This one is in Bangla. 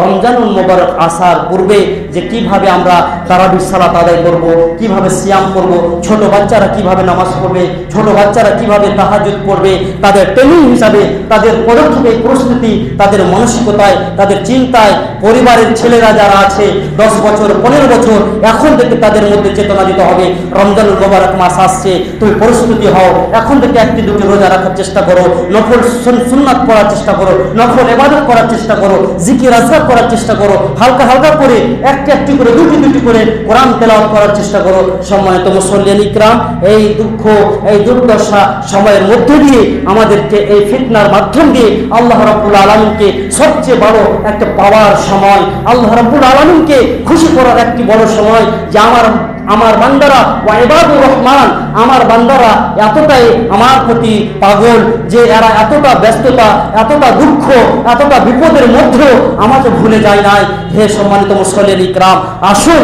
রমজানুল মুবারক আসার পূর্বে যে কিভাবে আমরা তারাবির সালাত আদায় করব, কিভাবে সিয়াম করব, ছোট বাচ্চারা কিভাবে নামাজ পড়বে, ছোট বাচ্চারা কিভাবে তাহাজ্জুদ পড়বে, তাদের ট্রেনিং হিসাবে তাদের পদক্ষেপে প্রস্তুতি, তাদের মানসিকতায়, তাদের চিন্তায়, পরিবারের ছেলেরা যারা আছে 10 বছর 15 বছর এখন থেকে তাদের মধ্যে চেতনা দিতে হবে রমজানুল মুবারক মাস আসছে, তুমি প্রস্তুতি হও, এখন থেকে একটি দুটি রোজা রাখার চেষ্টা করো, নফল সুন্নাত পড়ার চেষ্টা করো, নফল ইবাদত করার চেষ্টা করো, জিকির আজকার করার চেষ্টা করো, হালকা হালকা করে একটি করে দুটি করে কোরআন তেলাওয়াত করার চেষ্টা করো। সম্মানিত মুসল্লিয়ান ইকরাম, এই দুঃখ এই দুর্দশা সময়ের মধ্যে দিয়ে আমাদেরকে এই ফিতনার মাধ্যম দিয়ে আল্লাহ রাব্বুল আলামিনকে সবচেয়ে বড় একটা পাওয়ার সময়, আল্লাহ রাব্বুল আলামিনকে খুশি করার একটি বড় সময় যে আমার বান্দারা ওয়া ইবাদুর রহমান, আমার বান্দারা এতটাই আমার প্রতি পাগল যে এরা এতটা ব্যস্ততা, এতটা দুঃখ, এতটা বিপদের মধ্যেও আমাকে ভুলে যায় নাই। হে সম্মানিত মুসল্লিয়ান ইকরাম, আসুন